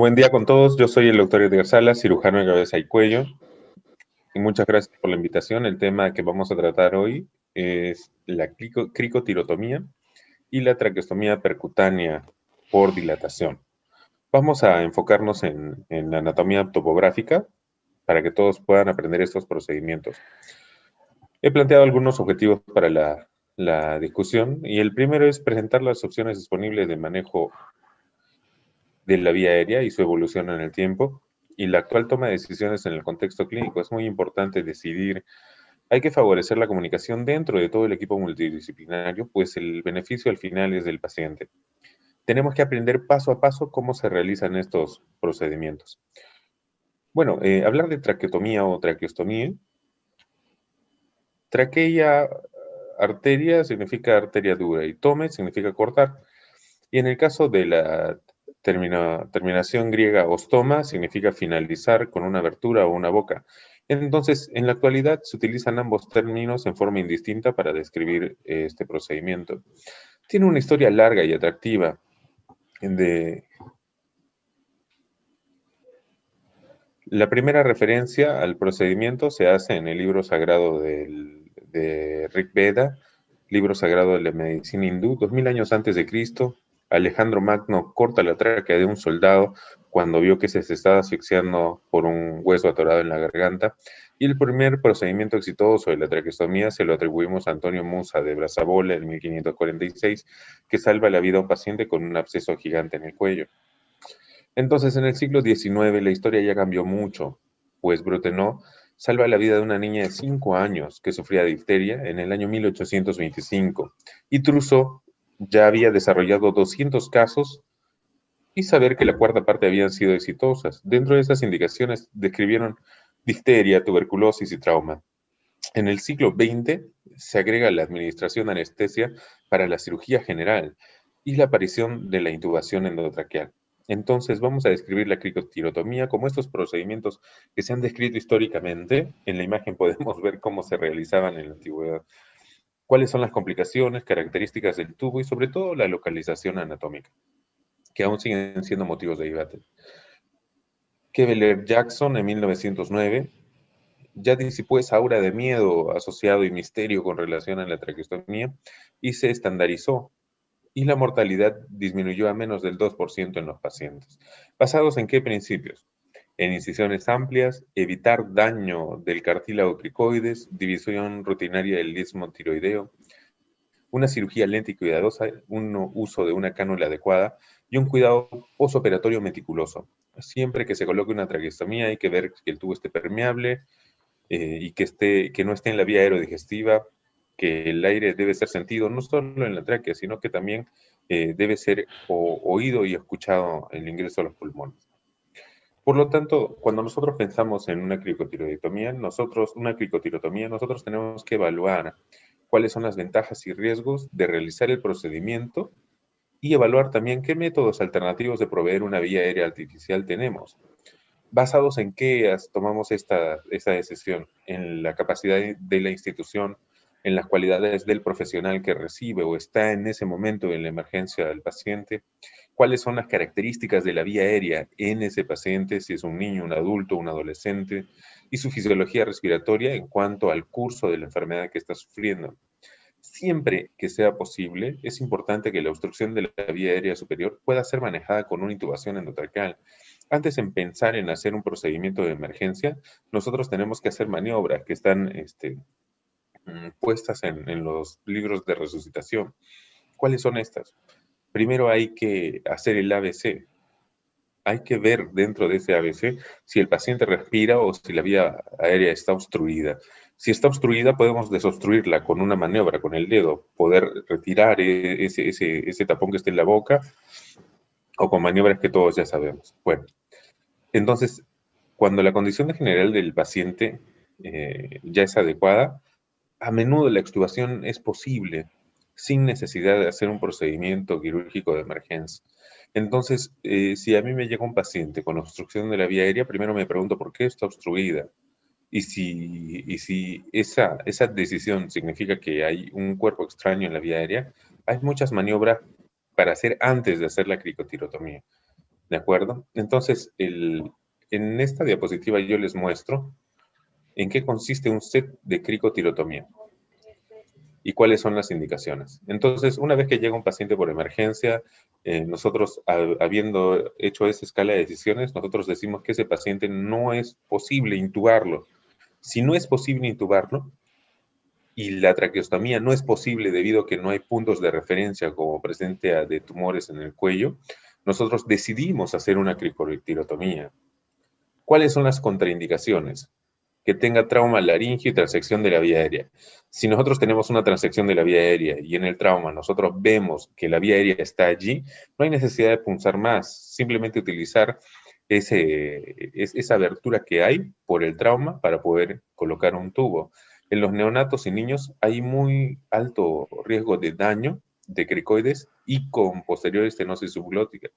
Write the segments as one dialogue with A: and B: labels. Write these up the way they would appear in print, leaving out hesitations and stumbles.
A: Buen día con todos, yo soy el doctor Edgar Salas, cirujano de cabeza y cuello, y muchas gracias por la invitación. El tema que vamos a tratar hoy es la cricotirotomía y la traqueostomía percutánea por dilatación. Vamos a enfocarnos en la anatomía topográfica para que todos puedan aprender estos procedimientos. He planteado algunos objetivos para la discusión y el primero es presentar las opciones disponibles de manejo de la vía aérea y su evolución en el tiempo, y la actual toma de decisiones en el contexto clínico. Es muy importante decidir. Hay que favorecer la comunicación dentro de todo el equipo multidisciplinario, pues el beneficio al final es del paciente. Tenemos que aprender paso a paso cómo se realizan estos procedimientos. Bueno, hablar de traqueotomía o traqueostomía. Traquea, arteria significa arteria dura y tome significa cortar. Y en el caso de la terminación griega ostoma, significa finalizar con una abertura o una boca. Entonces, en la actualidad se utilizan ambos términos en forma indistinta para describir este procedimiento. Tiene una historia larga y atractiva. De, la primera referencia al procedimiento se hace en el libro sagrado de Rig Veda, libro sagrado de la medicina hindú, 2000 años antes de Cristo. Alejandro Magno corta la tráquea de un soldado cuando vio que se estaba asfixiando por un hueso atorado en la garganta, y el primer procedimiento exitoso de la traqueostomía se lo atribuimos a Antonio Musa de Brazabola en 1546, que salva la vida a un paciente con un absceso gigante en el cuello. Entonces, en el siglo XIX la historia ya cambió mucho, pues Brotteaux salva la vida de una niña de 5 años que sufría difteria en el año 1825, y Trousseau ya había desarrollado 200 casos y saber que la cuarta parte habían sido exitosas. Dentro de esas indicaciones describieron difteria, tuberculosis y trauma. En el siglo XX se agrega la administración de anestesia para la cirugía general y la aparición de la intubación endotraqueal. Entonces vamos a describir la cricotirotomía como estos procedimientos que se han descrito históricamente. En la imagen podemos ver cómo se realizaban en la antigüedad, cuáles son las complicaciones, características del tubo y sobre todo la localización anatómica, que aún siguen siendo motivos de debate. Keveler-Jackson en 1909 ya disipó esa aura de miedo asociado y misterio con relación a la traqueostomía y se estandarizó, y la mortalidad disminuyó a menos del 2% en los pacientes. ¿Basados en qué principios? En incisiones amplias, evitar daño del cartílago cricoides, división rutinaria del istmo tiroideo, una cirugía lenta y cuidadosa, un uso de una cánula adecuada y un cuidado posoperatorio meticuloso. Siempre que se coloque una traqueostomía hay que ver que el tubo esté permeable, y que no esté en la vía aerodigestiva, que el aire debe ser sentido no solo en la tráquea, sino que también debe ser oído y escuchado el ingreso a los pulmones. Por lo tanto, cuando nosotros pensamos en una cricotirotomía, nosotros tenemos que evaluar cuáles son las ventajas y riesgos de realizar el procedimiento y evaluar también qué métodos alternativos de proveer una vía aérea artificial tenemos. ¿Basados en qué tomamos esta decisión? En la capacidad de la institución, en las cualidades del profesional que recibe o está en ese momento en la emergencia del paciente. ¿Cuáles son las características de la vía aérea en ese paciente, si es un niño, un adulto, un adolescente, y su fisiología respiratoria en cuanto al curso de la enfermedad que está sufriendo? Siempre que sea posible, es importante que la obstrucción de la vía aérea superior pueda ser manejada con una intubación endotraqueal. Antes de pensar en hacer un procedimiento de emergencia, nosotros tenemos que hacer maniobras que están puestas en los libros de resucitación. ¿Cuáles son estas? Primero hay que hacer el ABC. Hay que ver dentro de ese ABC si el paciente respira o si la vía aérea está obstruida. Si está obstruida, podemos desobstruirla con una maniobra, con el dedo, poder retirar ese tapón que está en la boca, o con maniobras que todos ya sabemos. Bueno, entonces, cuando la condición general del paciente ya es adecuada, a menudo la extubación es posible sin necesidad de hacer un procedimiento quirúrgico de emergencia. Entonces, si a mí me llega un paciente con obstrucción de la vía aérea, primero me pregunto por qué está obstruida. Y si esa decisión significa que hay un cuerpo extraño en la vía aérea, hay muchas maniobras para hacer antes de hacer la cricotirotomía. ¿De acuerdo? Entonces, en esta diapositiva yo les muestro en qué consiste un set de cricotirotomía y cuáles son las indicaciones. Entonces, una vez que llega un paciente por emergencia, nosotros, habiendo hecho esa escala de decisiones, nosotros decimos que ese paciente no es posible intubarlo. Si no es posible intubarlo y la traqueostomía no es posible debido a que no hay puntos de referencia como presencia de tumores en el cuello, nosotros decidimos hacer una cricotirotomía. ¿Cuáles son las contraindicaciones? Que tenga trauma laringio y transección de la vía aérea. Si nosotros tenemos una transección de la vía aérea y en el trauma nosotros vemos que la vía aérea está allí, no hay necesidad de punzar más, simplemente utilizar esa abertura que hay por el trauma para poder colocar un tubo. En los neonatos y niños hay muy alto riesgo de daño de cricoides y con posterior estenosis subglótica.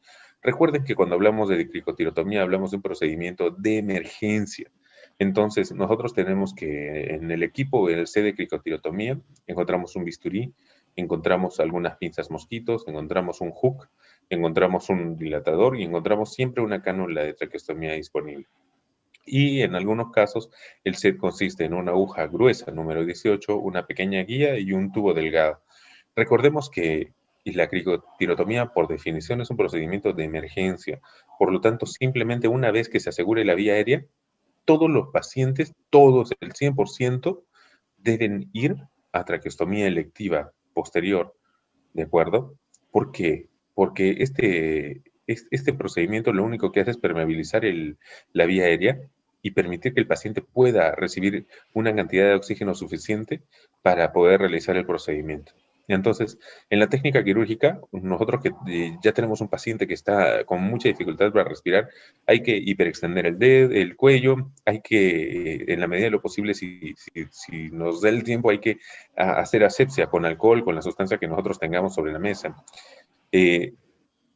A: Recuerden que cuando hablamos de cricotirotomía hablamos de un procedimiento de emergencia. Entonces, nosotros tenemos que en el equipo, en el set de cricotirotomía, encontramos un bisturí, encontramos algunas pinzas mosquitos, encontramos un hook, encontramos un dilatador y encontramos siempre una cánula de traqueostomía disponible. Y en algunos casos, el set consiste en una aguja gruesa, número 18, una pequeña guía y un tubo delgado. Recordemos que la cricotirotomía, por definición, es un procedimiento de emergencia. Por lo tanto, simplemente una vez que se asegure la vía aérea, todos los pacientes, todos, el 100%, deben ir a traqueostomía electiva posterior, ¿de acuerdo? ¿Por qué? Porque este procedimiento lo único que hace es permeabilizar la vía aérea y permitir que el paciente pueda recibir una cantidad de oxígeno suficiente para poder realizar el procedimiento. Entonces, en la técnica quirúrgica, nosotros que ya tenemos un paciente que está con mucha dificultad para respirar, hay que hiperextender el dedo, el cuello, hay que, en la medida de lo posible, si nos da el tiempo, hay que hacer asepsia con alcohol, con la sustancia que nosotros tengamos sobre la mesa.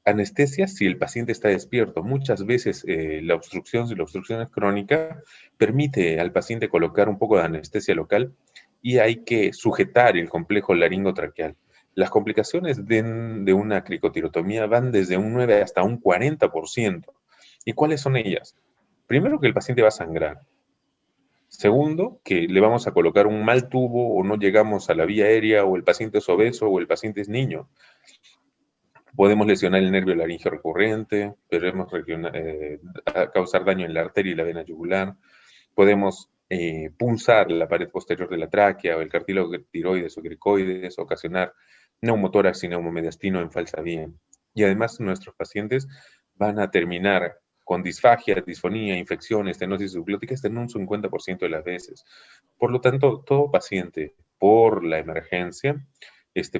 A: Anestesia si el paciente está despierto. Muchas veces la obstrucción, si la obstrucción es crónica, permite al paciente colocar un poco de anestesia local y hay que sujetar el complejo laringotraqueal. Las complicaciones de una cricotirotomía van desde un 9 hasta un 40%. ¿Y cuáles son ellas? Primero, que el paciente va a sangrar. Segundo, que le vamos a colocar un mal tubo o no llegamos a la vía aérea o el paciente es obeso o el paciente es niño. Podemos lesionar el nervio laringio recurrente, podemos causar daño en la arteria y la vena yugular, podemos punzar la pared posterior de la tráquea o el cartílago tiroides o cricoides, ocasionar neumotórax y neumomediastino en falsa vía. Y además nuestros pacientes van a terminar con disfagia, disfonía, infección, estenosis subglótica en un 50% de las veces. Por lo tanto, todo paciente por la emergencia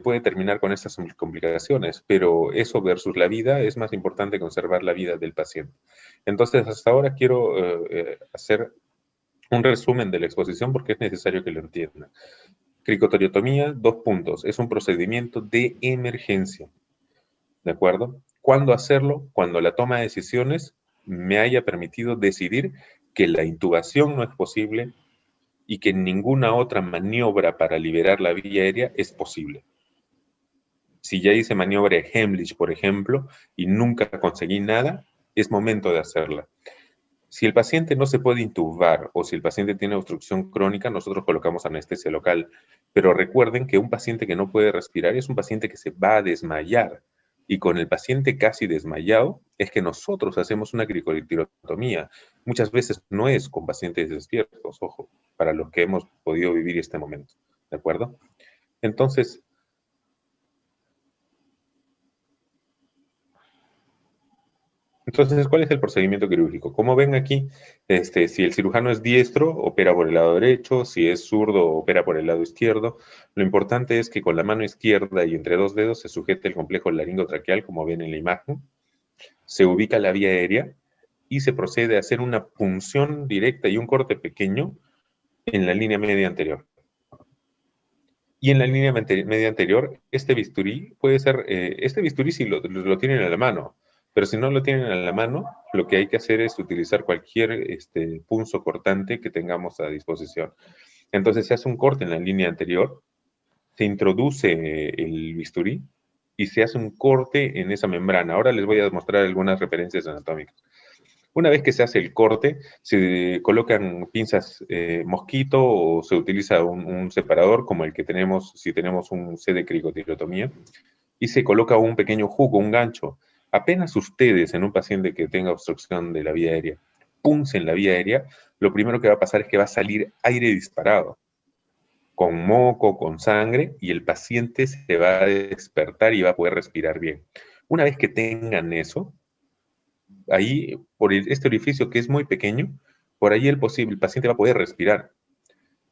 A: puede terminar con estas complicaciones, pero eso versus la vida es más importante conservar la vida del paciente. Entonces, hasta ahora quiero hacer un resumen de la exposición porque es necesario que lo entiendan. Cricotoriotomía, 2 puntos, es un procedimiento de emergencia, ¿de acuerdo? ¿Cuándo hacerlo? Cuando la toma de decisiones me haya permitido decidir que la intubación no es posible y que ninguna otra maniobra para liberar la vía aérea es posible. Si ya hice maniobra de Heimlich, por ejemplo, y nunca conseguí nada, es momento de hacerla. Si el paciente no se puede intubar o si el paciente tiene obstrucción crónica, nosotros colocamos anestesia local. Pero recuerden que un paciente que no puede respirar es un paciente que se va a desmayar. Y con el paciente casi desmayado es que nosotros hacemos una cricotirotomía. Muchas veces no es con pacientes despiertos, ojo, para los que hemos podido vivir este momento. ¿De acuerdo? Entonces, ¿cuál es el procedimiento quirúrgico? Como ven aquí, si el cirujano es diestro, opera por el lado derecho, si es zurdo, opera por el lado izquierdo. Lo importante es que con la mano izquierda y entre 2 dedos se sujete el complejo laringotraqueal, como ven en la imagen, se ubica la vía aérea y se procede a hacer una punción directa y un corte pequeño en la línea media anterior. Y en la línea media anterior, este bisturí puede ser, este bisturí si lo tienen a la mano, pero si no lo tienen a la mano, lo que hay que hacer es utilizar cualquier punzo cortante que tengamos a disposición. Entonces se hace un corte en la línea anterior, se introduce el bisturí y se hace un corte en esa membrana. Ahora les voy a mostrar algunas referencias anatómicas. Una vez que se hace el corte, se colocan pinzas mosquito o se utiliza un separador como el que tenemos si tenemos un set de cricotilotomía y se coloca un pequeño jugo, un gancho. Apenas ustedes en un paciente que tenga obstrucción de la vía aérea puncen la vía aérea, lo primero que va a pasar es que va a salir aire disparado, con moco, con sangre, y el paciente se va a despertar y va a poder respirar bien. Una vez que tengan eso, ahí, por este orificio que es muy pequeño, por ahí el paciente va a poder respirar.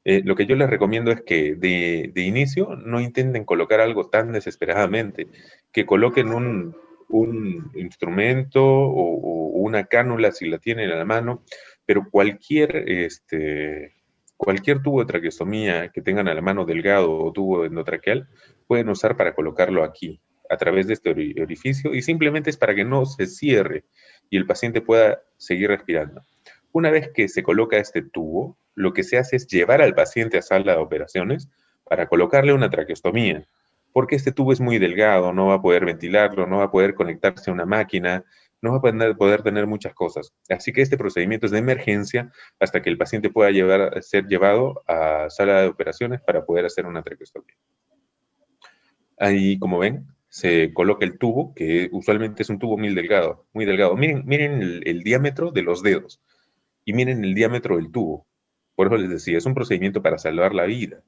A: Lo que yo les recomiendo es que de inicio no intenten colocar algo tan desesperadamente, que coloquen un instrumento o una cánula si la tienen a la mano, pero cualquier tubo de traqueostomía que tengan a la mano delgado o tubo endotraqueal, pueden usar para colocarlo aquí, a través de este orificio, y simplemente es para que no se cierre y el paciente pueda seguir respirando. Una vez que se coloca este tubo, lo que se hace es llevar al paciente a sala de operaciones para colocarle una traqueostomía, porque este tubo es muy delgado, no va a poder ventilarlo, no va a poder conectarse a una máquina, no va a poder tener muchas cosas. Así que este procedimiento es de emergencia hasta que el paciente pueda ser llevado a sala de operaciones para poder hacer una traqueostomía. Ahí, como ven, se coloca el tubo, que usualmente es un tubo muy delgado, muy delgado. Miren el diámetro de los dedos y miren el diámetro del tubo. Por eso les decía, es un procedimiento para salvar la vida.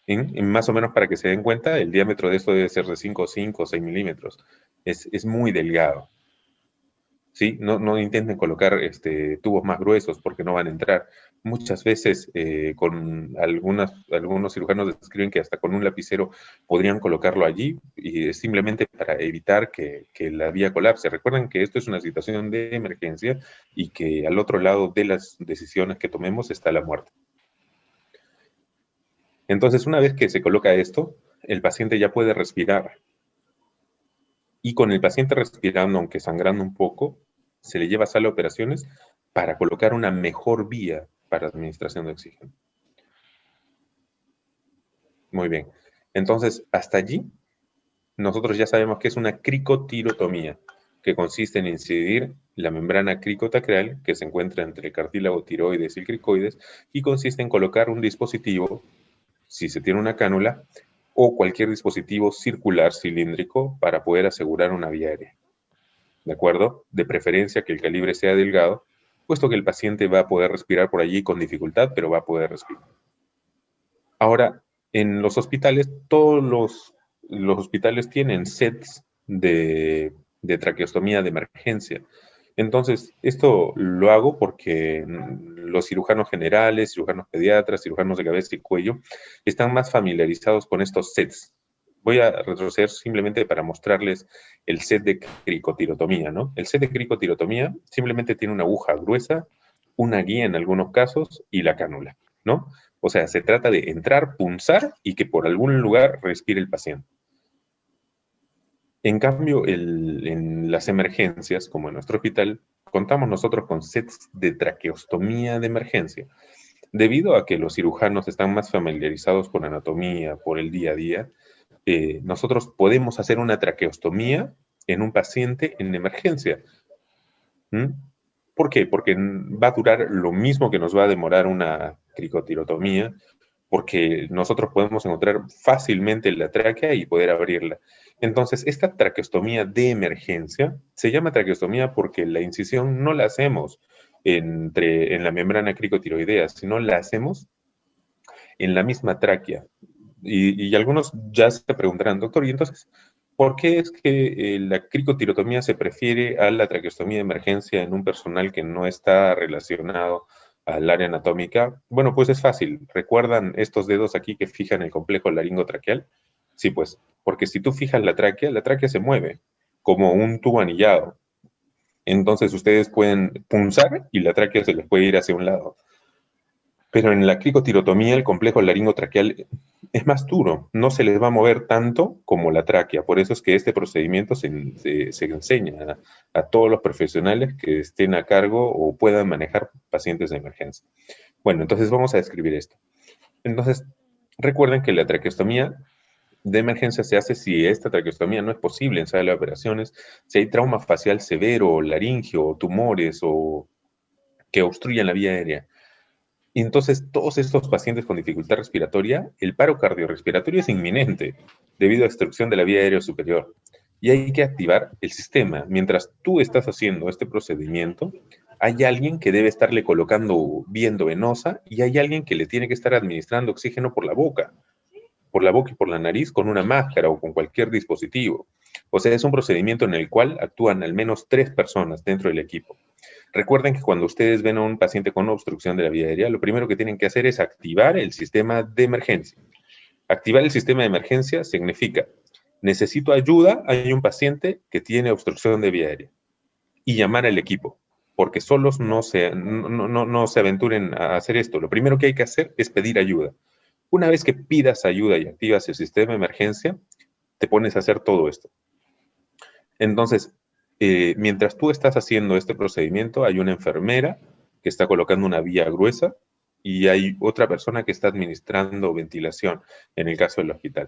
A: Más o menos para que se den cuenta, el diámetro de esto debe ser de 5 o 6 milímetros. Es muy delgado. ¿Sí? No intenten colocar tubos más gruesos porque no van a entrar. Muchas veces con algunos cirujanos describen que hasta con un lapicero podrían colocarlo allí y es simplemente para evitar que la vía colapse. Recuerden que esto es una situación de emergencia y que al otro lado de las decisiones que tomemos está la muerte. Entonces, una vez que se coloca esto, el paciente ya puede respirar. Y con el paciente respirando, aunque sangrando un poco, se le lleva a sala de operaciones para colocar una mejor vía para administración de oxígeno. Muy bien. Entonces, hasta allí, nosotros ya sabemos que es una cricotirotomía, que consiste en incidir la membrana cricotacreal, que se encuentra entre el cartílago tiroides y el cricoides, y consiste en colocar un dispositivo, si se tiene una cánula, o cualquier dispositivo circular cilíndrico para poder asegurar una vía aérea. ¿De acuerdo? De preferencia que el calibre sea delgado, puesto que el paciente va a poder respirar por allí con dificultad, pero va a poder respirar. Ahora, en los hospitales, todos los hospitales tienen sets de traqueostomía de emergencia. Entonces, esto lo hago porque los cirujanos generales, cirujanos pediatras, cirujanos de cabeza y cuello, están más familiarizados con estos sets. Voy a retroceder simplemente para mostrarles el set de cricotirotomía, ¿no? El set de cricotirotomía simplemente tiene una aguja gruesa, una guía en algunos casos y la cánula, ¿no? O sea, se trata de entrar, punzar y que por algún lugar respire el paciente. En cambio, en las emergencias, como en nuestro hospital, contamos nosotros con sets de traqueostomía de emergencia. Debido a que los cirujanos están más familiarizados con anatomía por el día a día, nosotros podemos hacer una traqueostomía en un paciente en emergencia. ¿Mm? ¿Por qué? Porque va a durar lo mismo que nos va a demorar una cricotirotomía, porque nosotros podemos encontrar fácilmente la tráquea y poder abrirla. Entonces, esta traqueostomía de emergencia se llama traqueostomía porque la incisión no la hacemos en la membrana cricotiroidea, sino la hacemos en la misma tráquea. Y algunos ya se preguntarán, doctor, ¿y entonces por qué es que la cricotirotomía se prefiere a la traqueostomía de emergencia en un personal que no está relacionado al área anatómica? Bueno, pues es fácil. ¿Recuerdan estos dedos aquí que fijan el complejo laringotraqueal? Sí, pues, porque si tú fijas la tráquea se mueve como un tubo anillado. Entonces ustedes pueden punzar y la tráquea se les puede ir hacia un lado. Pero en la cricotirotomía el complejo laringotraqueal es más duro, no se les va a mover tanto como la tráquea. Por eso es que este procedimiento se enseña a todos los profesionales que estén a cargo o puedan manejar pacientes de emergencia. Bueno, entonces vamos a describir esto. Entonces, recuerden que la traqueostomía de emergencia se hace si esta traqueostomía no es posible en sala de operaciones, si hay trauma facial severo, laringio, o tumores o que obstruyan la vía aérea. Y entonces, todos estos pacientes con dificultad respiratoria, el paro cardiorrespiratorio es inminente debido a obstrucción de la vía aérea superior. Y hay que activar el sistema. Mientras tú estás haciendo este procedimiento, hay alguien que debe estarle colocando vía endovenosa y hay alguien que le tiene que estar administrando oxígeno por la boca y por la nariz con una máscara o con cualquier dispositivo. O sea, es un procedimiento en el cual actúan al menos 3 personas dentro del equipo. Recuerden que cuando ustedes ven a un paciente con obstrucción de la vía aérea, lo primero que tienen que hacer es activar el sistema de emergencia. Activar el sistema de emergencia significa, necesito ayuda, hay un paciente que tiene obstrucción de vía aérea. Y llamar al equipo, porque solos no se aventuren a hacer esto. Lo primero que hay que hacer es pedir ayuda. Una vez que pidas ayuda y activas el sistema de emergencia, te pones a hacer todo esto. Entonces, mientras tú estás haciendo este procedimiento, hay una enfermera que está colocando una vía gruesa y hay otra persona que está administrando ventilación en el caso del hospital.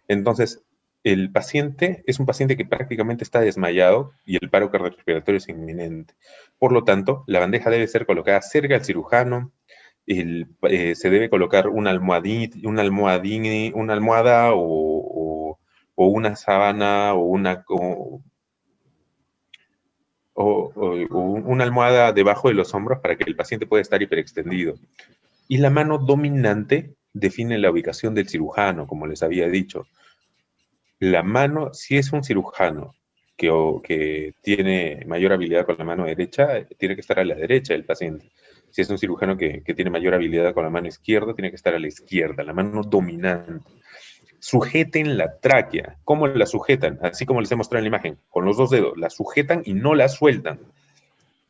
A: Entonces, el paciente es un paciente que prácticamente está desmayado y el paro cardiorrespiratorio es inminente. Por lo tanto, la bandeja debe ser colocada cerca del cirujano, se debe colocar una almohada o una sábana o una almohada debajo de los hombros para que el paciente pueda estar hiperextendido. Y la mano dominante define la ubicación del cirujano, como les había dicho. La mano, si es un cirujano que tiene mayor habilidad con la mano derecha, tiene que estar a la derecha del paciente. Si es un cirujano que tiene mayor habilidad con la mano izquierda, tiene que estar a la izquierda, la mano dominante. Sujeten la tráquea. ¿Cómo la sujetan? Así como les he mostrado en la imagen, con los 2 dedos. La sujetan y no la sueltan.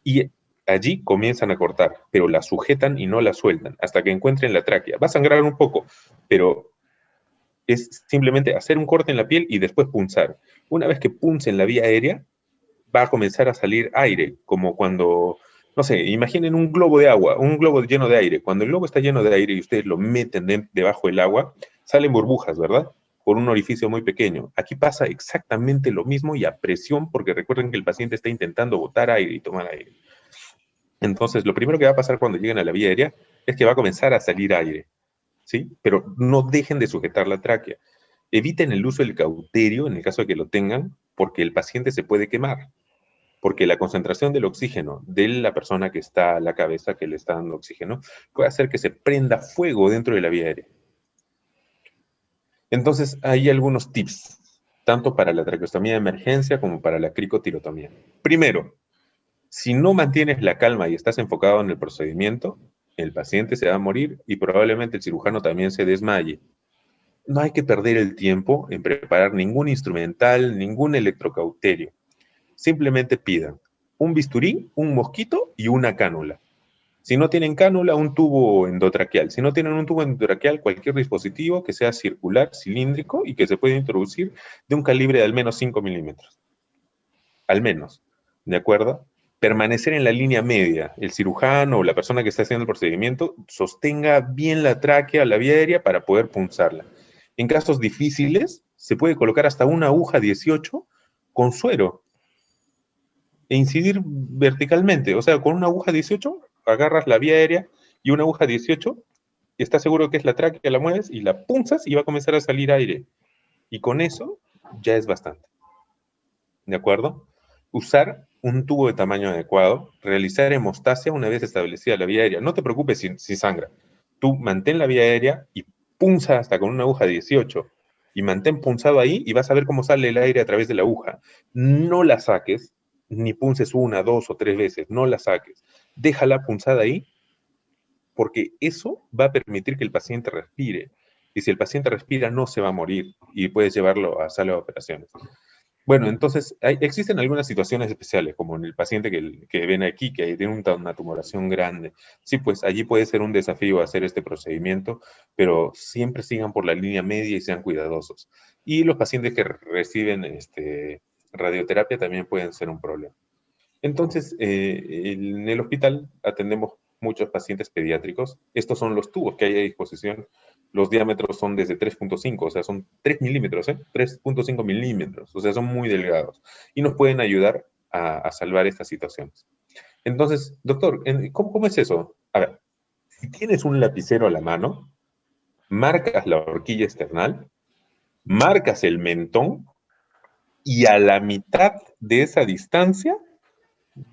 A: Y allí comienzan a cortar, pero la sujetan y no la sueltan hasta que encuentren la tráquea. Va a sangrar un poco, pero es simplemente hacer un corte en la piel y después punzar. Una vez que puncen la vía aérea, va a comenzar a salir aire, como cuando, no sé, imaginen un globo de agua, un globo lleno de aire. Cuando el globo está lleno de aire y ustedes lo meten debajo del agua, salen burbujas, ¿verdad? Por un orificio muy pequeño. Aquí pasa exactamente lo mismo y a presión, porque recuerden que el paciente está intentando botar aire y tomar aire. Entonces, lo primero que va a pasar cuando lleguen a la vía aérea es que va a comenzar a salir aire, ¿sí? Pero no dejen de sujetar la tráquea. Eviten el uso del cauterio en el caso de que lo tengan, porque el paciente se puede quemar, porque la concentración del oxígeno de la persona que está a la cabeza, que le está dando oxígeno, puede hacer que se prenda fuego dentro de la vía aérea. Entonces, hay algunos tips, tanto para la traqueostomía de emergencia como para la cricotirotomía. Primero, si no mantienes la calma y estás enfocado en el procedimiento, el paciente se va a morir y probablemente el cirujano también se desmaye. No hay que perder el tiempo en preparar ningún instrumental, ningún electrocauterio. Simplemente pidan un bisturí, un mosquito y una cánula. Si no tienen cánula, un tubo endotraqueal. Si no tienen un tubo endotraqueal, cualquier dispositivo que sea circular, cilíndrico y que se pueda introducir de un calibre de al menos 5 milímetros. Al menos, ¿de acuerdo? Permanecer en la línea media. El cirujano o la persona que está haciendo el procedimiento sostenga bien la tráquea, la vía aérea para poder punzarla. En casos difíciles, se puede colocar hasta una aguja 18 con suero e incidir verticalmente. O sea, con una aguja 18 agarras la vía aérea y una aguja 18 y estás seguro que es la tráquea, la mueves y la punzas y va a comenzar a salir aire. Y con eso ya es bastante. ¿De acuerdo? Usar un tubo de tamaño adecuado, realizar hemostasia una vez establecida la vía aérea. No te preocupes si sangra. Tú mantén la vía aérea y punza hasta con una aguja 18 y mantén punzado ahí y vas a ver cómo sale el aire a través de la aguja. No la saques, ni punces 1, 2 o 3 veces, no la saques. Déjala punzada ahí porque eso va a permitir que el paciente respire. Y si el paciente respira, no se va a morir y puedes llevarlo a sala de operaciones. Bueno, entonces existen algunas situaciones especiales, como en el paciente que ven aquí, que tiene una tumoración grande. Sí, pues allí puede ser un desafío hacer este procedimiento, pero siempre sigan por la línea media y sean cuidadosos. Y los pacientes que reciben radioterapia también pueden ser un problema. Entonces, en el hospital atendemos muchos pacientes pediátricos. Estos son los tubos que hay a disposición los diámetros son desde 3.5, o sea, son 3 milímetros, 3.5 milímetros, o sea, son muy delgados y nos pueden ayudar a salvar estas situaciones. Entonces, doctor, ¿cómo es eso? A ver, si tienes un lapicero a la mano, marcas la horquilla external, marcas el mentón y a la mitad de esa distancia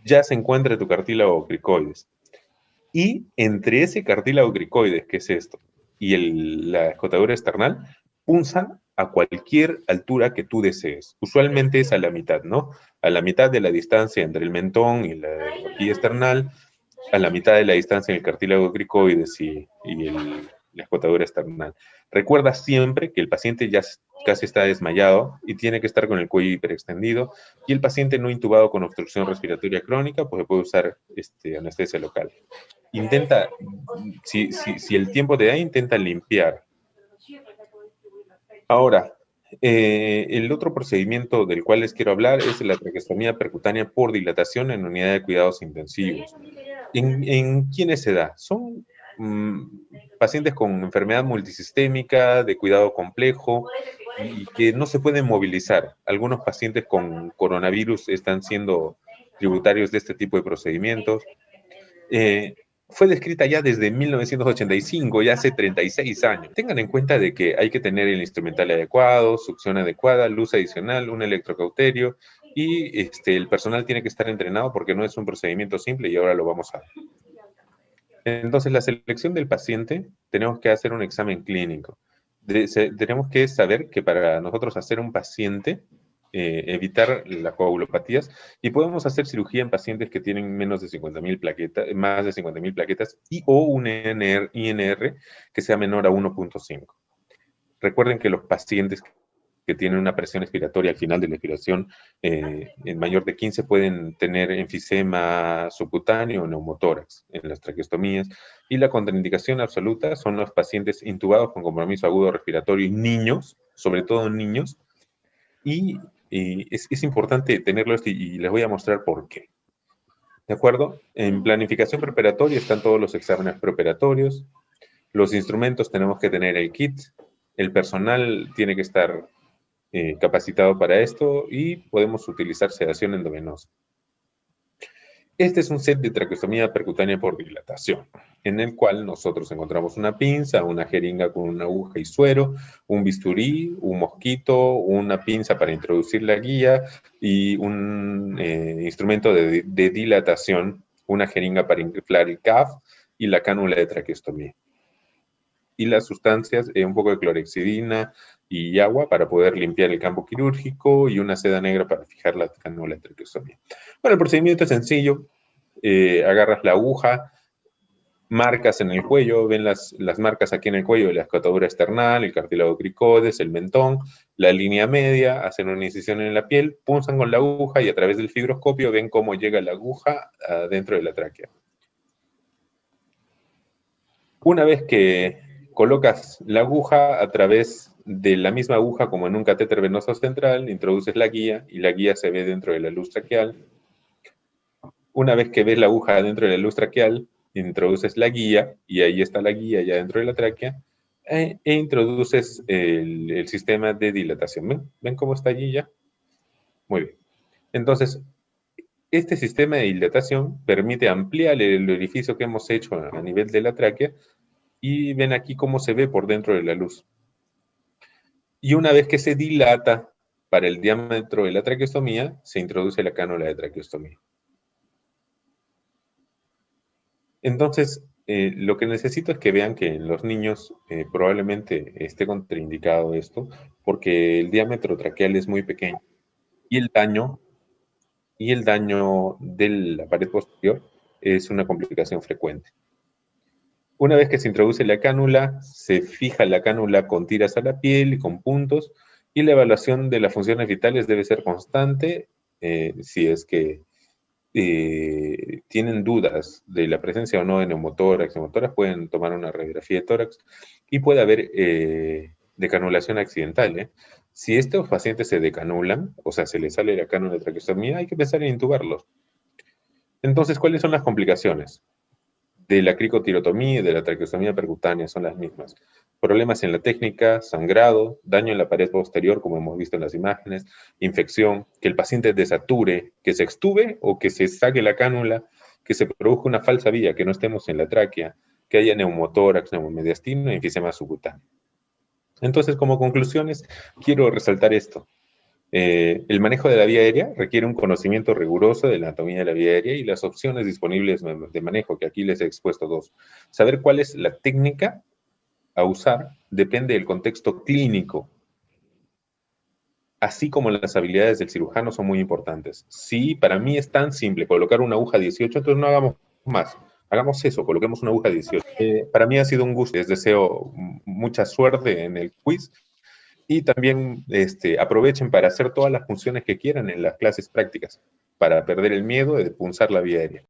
A: ya se encuentra tu cartílago cricoides. Y entre ese cartílago cricoides, que es esto, y la escotadura external, punzan a cualquier altura que tú desees. Usualmente es a la mitad, ¿no? A la mitad de la distancia entre el mentón y la horquilla external, a la mitad de la distancia en el cartílago cricoides y la escotadura external. Recuerda siempre que el paciente ya casi está desmayado y tiene que estar con el cuello hiperextendido, y el paciente no intubado con obstrucción respiratoria crónica, pues puede usar anestesia local. Intenta, si el tiempo te da, intenta limpiar. Ahora, el otro procedimiento del cual les quiero hablar es la traqueostomía percutánea por dilatación en unidad de cuidados intensivos. ¿En quiénes se da? Son pacientes con enfermedad multisistémica, de cuidado complejo y que no se pueden movilizar. Algunos pacientes con coronavirus están siendo tributarios de este tipo de procedimientos. Fue descrita ya desde 1985, ya hace 36 años. Tengan en cuenta de que hay que tener el instrumental adecuado, succión adecuada, luz adicional, un electrocauterio, y el personal tiene que estar entrenado porque no es un procedimiento simple y ahora lo vamos a ver. Entonces, la selección del paciente, tenemos que hacer un examen clínico. Tenemos que saber que para nosotros hacer un paciente, evitar las coagulopatías, y podemos hacer cirugía en pacientes que tienen menos de 50.000 plaquetas, más de 50.000 plaquetas, o un INR que sea menor a 1.5. Recuerden que los pacientes que tienen una presión expiratoria al final de la expiración en mayor de 15 pueden tener enfisema subcutáneo o neumotórax en las traqueostomías, y la contraindicación absoluta son los pacientes intubados con compromiso agudo respiratorio y niños, sobre todo niños, y es importante tenerlo esto y les voy a mostrar por qué. ¿De acuerdo? En planificación preoperatoria están todos los exámenes preoperatorios, los instrumentos tenemos que tener el kit, el personal tiene que estar capacitado para esto y podemos utilizar sedación endovenosa. Este es un set de traqueostomía percutánea por dilatación, en el cual nosotros encontramos una pinza, una jeringa con una aguja y suero, un bisturí, un mosquito, una pinza para introducir la guía y un instrumento de dilatación, una jeringa para inflar el CAF y la cánula de traqueostomía. Y las sustancias, un poco de clorhexidina y agua para poder limpiar el campo quirúrgico y una seda negra para fijar la cánula de traqueostomía. Bueno, el procedimiento es sencillo. Agarras la aguja, marcas en el cuello, ven las marcas aquí en el cuello de la escotadura external, el cartílago cricoides, el mentón, la línea media, hacen una incisión en la piel, punzan con la aguja y a través del fibroscopio ven cómo llega la aguja dentro de la tráquea. Una vez que colocas la aguja a través de la misma aguja como en un catéter venoso central, introduces la guía y la guía se ve dentro de la luz traqueal. Una vez que ves la aguja dentro de la luz traqueal, introduces la guía y ahí está la guía ya dentro de la tráquea e introduces el sistema de dilatación. ¿Ven cómo está allí ya? Muy bien. Entonces, este sistema de dilatación permite ampliar el orificio que hemos hecho a nivel de la tráquea y ven aquí cómo se ve por dentro de la luz. Y una vez que se dilata para el diámetro de la traqueostomía, se introduce la cánula de traqueostomía. Entonces, lo que necesito es que vean que en los niños probablemente esté contraindicado esto, porque el diámetro traqueal es muy pequeño y el daño de la pared posterior es una complicación frecuente. Una vez que se introduce la cánula, se fija la cánula con tiras a la piel y con puntos, y la evaluación de las funciones vitales debe ser constante. Si es que tienen dudas de la presencia o no de neumotórax, pueden tomar una radiografía de tórax y puede haber decanulación accidental. Si estos pacientes se decanulan, o sea, se les sale la cánula de traqueostomía, hay que pensar en intubarlos. Entonces, ¿cuáles son las complicaciones? de la cricotirotomía y de la traqueostomía percutánea, son las mismas. Problemas en la técnica, sangrado, daño en la pared posterior, como hemos visto en las imágenes, infección, que el paciente desature, que se extube o que se saque la cánula, que se produzca una falsa vía, que no estemos en la tráquea, que haya neumotórax, neumomediastino y enfisema subcutáneo. Entonces, como conclusiones, quiero resaltar esto. El manejo de la vía aérea requiere un conocimiento riguroso de la anatomía de la vía aérea y las opciones disponibles de manejo, que aquí les he expuesto dos. Saber cuál es la técnica a usar depende del contexto clínico, así como las habilidades del cirujano son muy importantes. Sí, para mí es tan simple colocar una aguja 18, entonces no hagamos más. Hagamos eso, coloquemos una aguja 18. Para mí ha sido un gusto. Les deseo mucha suerte en el quiz y también aprovechen para hacer todas las funciones que quieran en las clases prácticas, para perder el miedo de punzar la vía aérea.